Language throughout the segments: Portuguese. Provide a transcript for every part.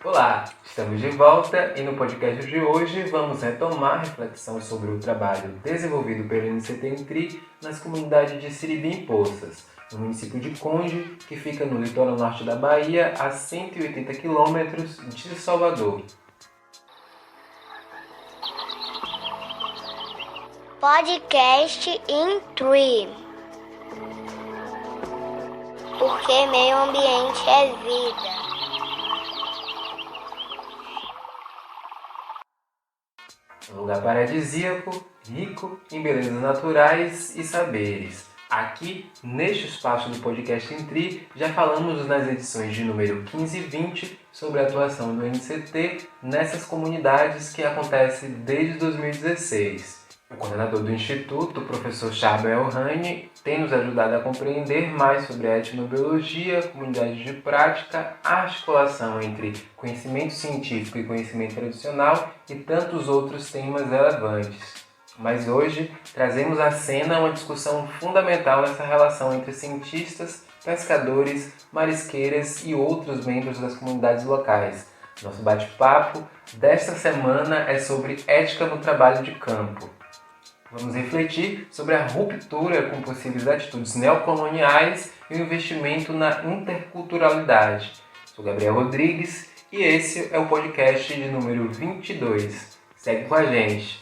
Olá, estamos de volta e no podcast de hoje vamos retomar a reflexão sobre o trabalho desenvolvido pelo NCT Intri nas comunidades de Siribim e Poças, no município de Conde, que fica no litoral norte da Bahia, a 180 quilômetros de Salvador. Podcast Intri, porque meio ambiente é vida. Um lugar paradisíaco, rico em belezas naturais e saberes. Aqui, neste espaço do podcast Intri, já falamos nas edições de número 15 e 20 sobre a atuação do NCT nessas comunidades que acontece desde 2016. O coordenador do Instituto, o professor Charbel Elhani, tem nos ajudado a compreender mais sobre a etnobiologia, comunidade de prática, a articulação entre conhecimento científico e conhecimento tradicional e tantos outros temas relevantes. Mas hoje trazemos à cena uma discussão fundamental nessa relação entre cientistas, pescadores, marisqueiras e outros membros das comunidades locais. Nosso bate-papo desta semana é sobre ética no trabalho de campo. Vamos refletir sobre a ruptura com possíveis atitudes neocoloniais e o investimento na interculturalidade. Sou Gabriel Rodrigues e esse é o podcast de número 22. Segue com a gente.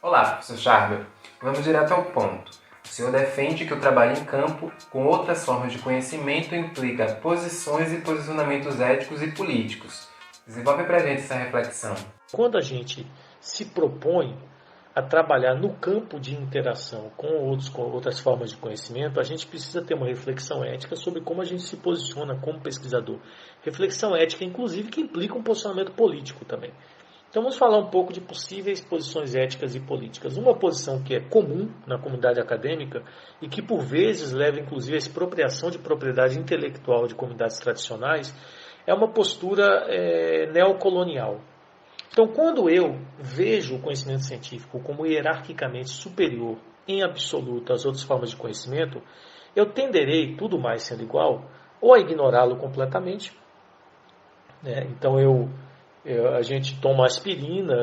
Olá, professor Charbel. Vamos direto ao ponto. O senhor defende que o trabalho em campo com outras formas de conhecimento implica posições e posicionamentos éticos e políticos. Desenvolve pra gente essa reflexão. Quando a gente se propõe a trabalhar no campo de interação com outras formas de conhecimento, a gente precisa ter uma reflexão ética sobre como a gente se posiciona como pesquisador. Reflexão ética, inclusive, que implica um posicionamento político também. Então vamos falar um pouco de possíveis posições éticas e políticas. Uma posição que é comum na comunidade acadêmica e que por vezes leva inclusive à expropriação de propriedade intelectual de comunidades tradicionais é uma postura neocolonial. Então, quando eu vejo o conhecimento científico como hierarquicamente superior em absoluto às outras formas de conhecimento, eu tenderei, tudo mais sendo igual, ou a ignorá-lo completamente. Então, a gente toma aspirina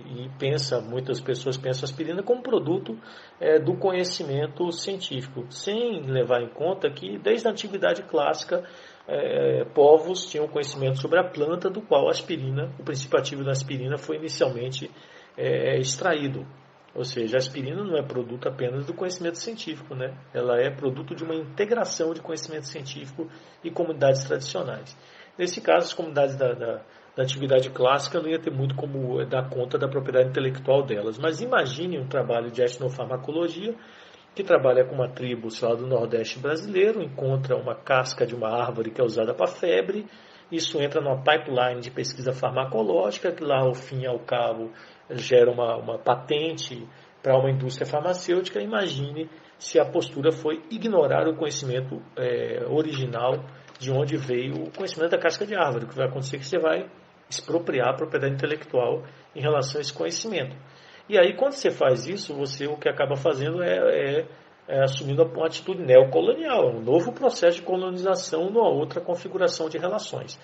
e muitas pessoas pensam aspirina como produto do conhecimento científico, sem levar em conta que, desde a antiguidade clássica, povos tinham conhecimento sobre a planta do qual a aspirina, o princípio ativo da aspirina foi inicialmente extraído. Ou seja, a aspirina não é produto apenas do conhecimento científico, né? Ela é produto de uma integração de conhecimento científico e comunidades tradicionais. Nesse caso, as comunidades da antiguidade clássica não ia ter muito como dar conta da propriedade intelectual delas. Mas imagine um trabalho de etnofarmacologia que trabalha com uma tribo, sei lá, do Nordeste brasileiro, encontra uma casca de uma árvore que é usada para febre, isso entra numa pipeline de pesquisa farmacológica, que lá, ao fim e ao cabo, gera uma patente para uma indústria farmacêutica. Imagine se a postura foi ignorar o conhecimento original de onde veio o conhecimento da casca de árvore. O que vai acontecer é que você vai expropriar a propriedade intelectual em relação a esse conhecimento. E aí, quando você faz isso, você o que acaba fazendo é assumindo uma atitude neocolonial, um novo processo de colonização numa outra configuração de relações.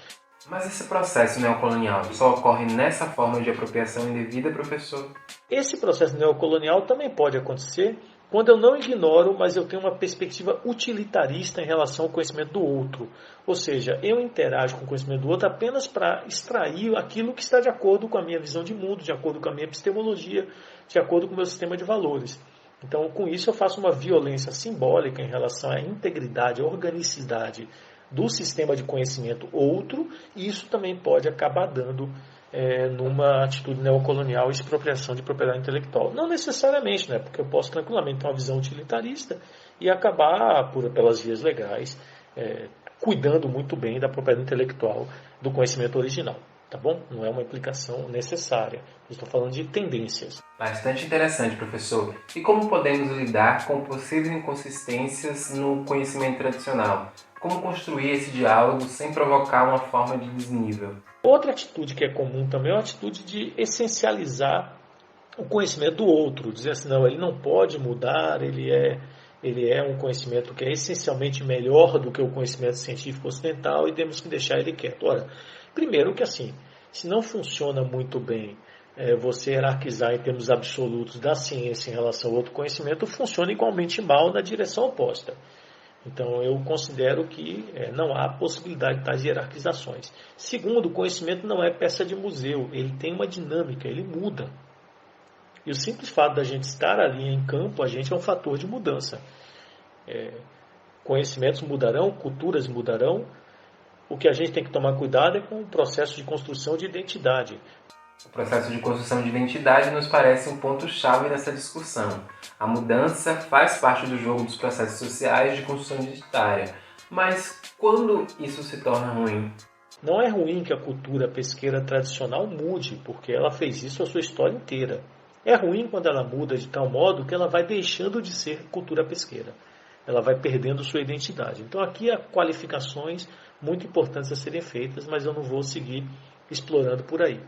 Mas esse processo neocolonial só ocorre nessa forma de apropriação indevida, professor? Esse processo neocolonial também pode acontecer quando eu não ignoro, mas eu tenho uma perspectiva utilitarista em relação ao conhecimento do outro. Ou seja, eu interajo com o conhecimento do outro apenas para extrair aquilo que está de acordo com a minha visão de mundo, de acordo com a minha epistemologia, de acordo com o meu sistema de valores. Então, com isso, eu faço uma violência simbólica em relação à integridade, à organicidade do sistema de conhecimento outro, e isso também pode acabar dando numa atitude neocolonial e expropriação de propriedade intelectual. Não necessariamente, né? Porque eu posso tranquilamente ter uma visão utilitarista e acabar, pelas vias legais, cuidando muito bem da propriedade intelectual do conhecimento original. Tá bom? Não é uma implicação necessária. Eu estou falando de tendências. Bastante interessante, professor. E como podemos lidar com possíveis inconsistências no conhecimento tradicional? Como construir esse diálogo sem provocar uma forma de desnível? Outra atitude que é comum também é a atitude de essencializar o conhecimento do outro. Dizer assim, não, ele não pode mudar, ele ele é um conhecimento que é essencialmente melhor do que o conhecimento científico ocidental e temos que deixar ele quieto. Ora, primeiro que assim, se não funciona muito bem você hierarquizar em termos absolutos da ciência em relação a outro conhecimento, funciona igualmente mal na direção oposta. Então, eu considero que não há possibilidade de tais hierarquizações. Segundo, o conhecimento não é peça de museu, ele tem uma dinâmica, ele muda. E o simples fato da gente estar ali em campo, a gente é um fator de mudança. Conhecimentos mudarão, culturas mudarão. O que a gente tem que tomar cuidado é com o processo de construção de identidade. O processo de construção de identidade nos parece um ponto-chave nessa discussão. A mudança faz parte do jogo dos processos sociais de construção identitária. Mas quando isso se torna ruim? Não é ruim que a cultura pesqueira tradicional mude, porque ela fez isso a sua história inteira. É ruim quando ela muda de tal modo que ela vai deixando de ser cultura pesqueira. Ela vai perdendo sua identidade. Então aqui há qualificações muito importantes a serem feitas, mas eu não vou seguir explorando por aí.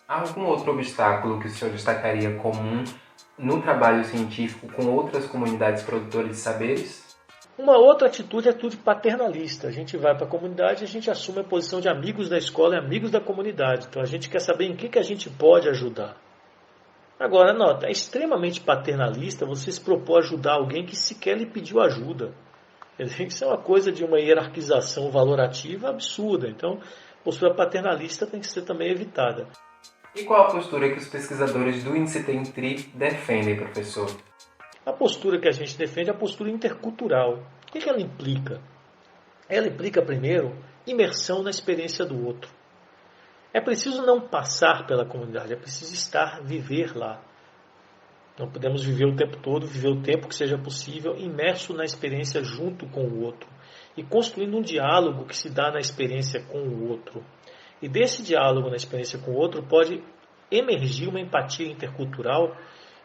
Há algum outro obstáculo que o senhor destacaria comum no trabalho científico com outras comunidades produtoras de saberes? Uma outra atitude é a atitude paternalista. A gente vai para a comunidade e a gente assume a posição de amigos da escola e amigos da comunidade. Então a gente quer saber em que a gente pode ajudar. Agora, nota, é extremamente paternalista você se propor ajudar alguém que sequer lhe pediu ajuda. Isso é uma coisa de uma hierarquização valorativa absurda. Então, a postura paternalista tem que ser também evitada. E qual a postura que os pesquisadores do INCT-INTRI defendem, professor? A postura que a gente defende é a postura intercultural. O que ela implica? Ela implica, primeiro, imersão na experiência do outro. É preciso não passar pela comunidade, é preciso viver lá. Não podemos viver o tempo todo, viver o tempo que seja possível, imerso na experiência junto com o outro. E construindo um diálogo que se dá na experiência com o outro. E desse diálogo na experiência com o outro pode emergir uma empatia intercultural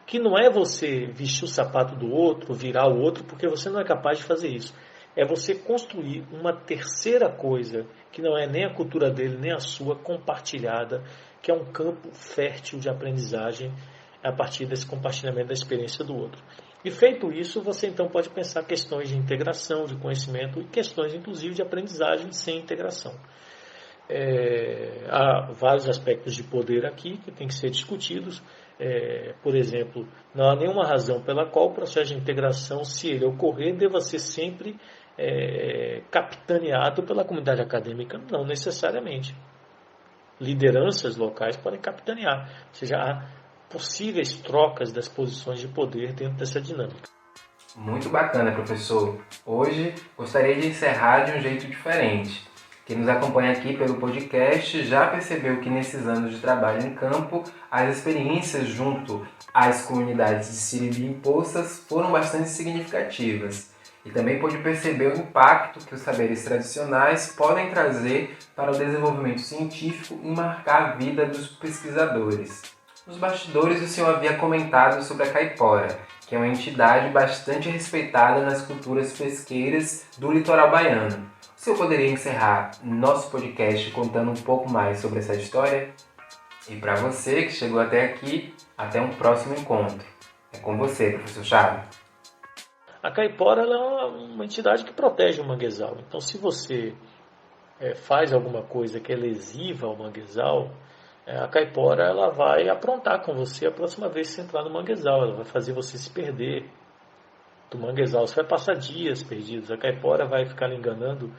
que não é você vestir o sapato do outro, virar o outro, porque você não é capaz de fazer isso. É você construir uma terceira coisa, que não é nem a cultura dele, nem a sua, compartilhada, que é um campo fértil de aprendizagem a partir desse compartilhamento da experiência do outro. E feito isso, você então pode pensar questões de integração, de conhecimento e questões, inclusive, de aprendizagem sem integração. Há vários aspectos de poder aqui que têm que ser discutidos. Por exemplo, não há nenhuma razão pela qual o processo de integração, se ele ocorrer, deva ser sempre capitaneado pela comunidade acadêmica. Não necessariamente. Lideranças locais podem capitanear. Ou seja, há possíveis trocas das posições de poder dentro dessa dinâmica. Muito bacana, professor. Hoje gostaria de encerrar de um jeito diferente. Quem nos acompanha aqui pelo podcast já percebeu que nesses anos de trabalho em campo, as experiências junto às comunidades de Siribi e Poças foram bastante significativas. E também pôde perceber o impacto que os saberes tradicionais podem trazer para o desenvolvimento científico e marcar a vida dos pesquisadores. Nos bastidores, o senhor havia comentado sobre a Caipora, que é uma entidade bastante respeitada nas culturas pesqueiras do litoral baiano. O senhor poderia encerrar nosso podcast contando um pouco mais sobre essa história? E para você que chegou até aqui, até um próximo encontro. É com você, professor Chave. A Caipora ela é uma entidade que protege o manguezal. Então, se você faz alguma coisa que é lesiva ao manguezal, a Caipora ela vai aprontar com você a próxima vez que você entrar no manguezal. Ela vai fazer você se perder do manguezal. Você vai passar dias perdidos. A Caipora vai ficar lhe enganando,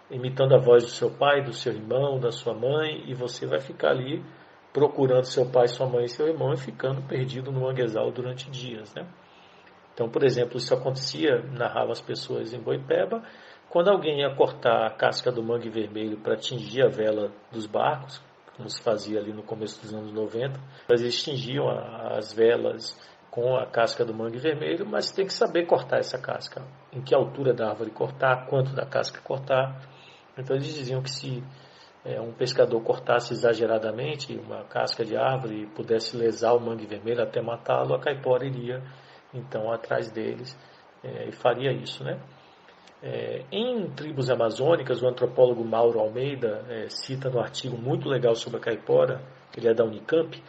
imitando a voz do seu pai, do seu irmão, da sua mãe, e você vai ficar ali procurando seu pai, sua mãe e seu irmão e ficando perdido no manguezal durante dias, né? Então, por exemplo, isso acontecia, narrava as pessoas em Boipeba, quando alguém ia cortar a casca do mangue vermelho para atingir a vela dos barcos, como se fazia ali no começo dos anos 90, eles tingiam as velas com a casca do mangue vermelho, mas tem que saber cortar essa casca, em que altura da árvore cortar, quanto da casca cortar. Então eles diziam que se um pescador cortasse exageradamente uma casca de árvore e pudesse lesar o mangue vermelho até matá-lo, a Caipora iria então atrás deles e faria isso, né? Em tribos amazônicas, o antropólogo Mauro Almeida cita no artigo muito legal sobre a Caipora, ele é da Unicamp,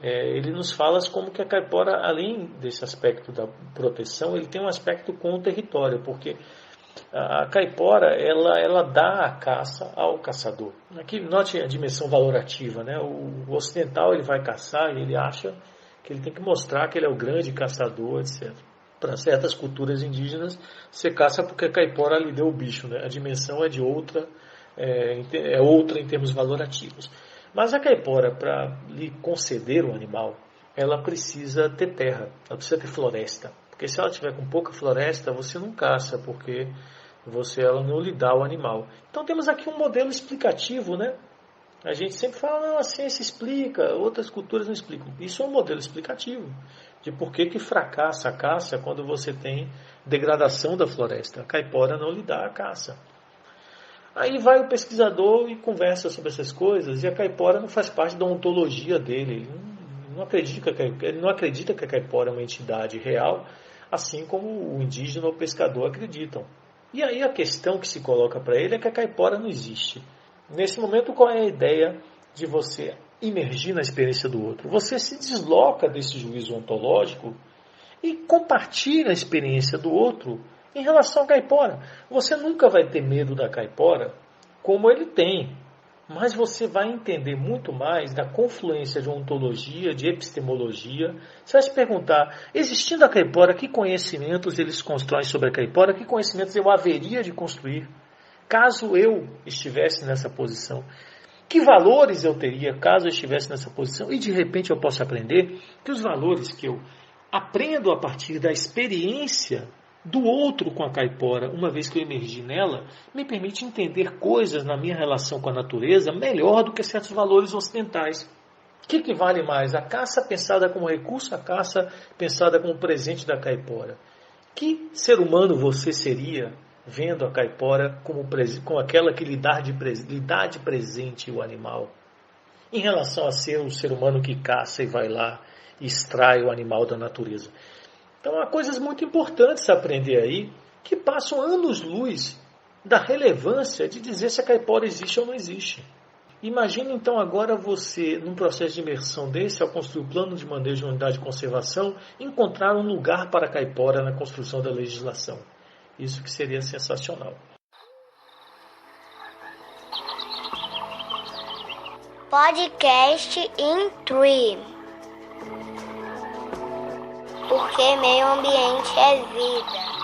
ele nos fala como que a caipora, além desse aspecto da proteção, ele tem um aspecto com o território, porque a caipora, ela dá a caça ao caçador. Aqui, note a dimensão valorativa, né? O ocidental, ele vai caçar e ele acha que ele tem que mostrar que ele é o grande caçador, etc. Para certas culturas indígenas, você caça porque a caipora lhe deu o bicho, né? A dimensão é de outra, outra em termos valorativos. Mas a caipora, para lhe conceder o animal, ela precisa ter terra, ela precisa ter floresta. Porque se ela tiver com pouca floresta, você não caça, porque ela não lhe dá o animal. Então temos aqui um modelo explicativo, né? A gente sempre fala, não, a ciência explica, outras culturas não explicam. Isso é um modelo explicativo de por que fracassa a caça quando você tem degradação da floresta. A caipora não lhe dá a caça. Aí vai o pesquisador e conversa sobre essas coisas, e a caipora não faz parte da ontologia dele. Ele não acredita que a caipora é uma entidade real, assim como o indígena ou o pescador acreditam. E aí a questão que se coloca para ele é que a caipora não existe. Nesse momento, qual é a ideia de você imergir na experiência do outro? Você se desloca desse juízo ontológico e compartilha a experiência do outro em relação à caipora. Você nunca vai ter medo da caipora como ele tem, mas você vai entender muito mais da confluência de ontologia, de epistemologia. Você vai se perguntar, existindo a caipora, que conhecimentos eles constroem sobre a caipora, que conhecimentos eu haveria de construir caso eu estivesse nessa posição? Que valores eu teria caso eu estivesse nessa posição? E de repente eu posso aprender que os valores que eu aprendo a partir da experiência do outro com a caipora, uma vez que eu emergi nela, me permite entender coisas na minha relação com a natureza melhor do que certos valores ocidentais. O que vale mais? A caça pensada como recurso, a caça pensada como presente da caipora. Que ser humano você seria vendo a caipora como aquela que lhe dá de presente o animal, em relação a ser um ser humano que caça e vai lá e extrai o animal da natureza? Então há coisas muito importantes a aprender aí, que passam anos-luz da relevância de dizer se a caipora existe ou não existe. Imagina então agora você, num processo de imersão desse, ao construir o plano de manejo de unidade de conservação, encontrar um lugar para a caipora na construção da legislação. Isso que seria sensacional. Podcast in Tree. Porque meio ambiente é vida.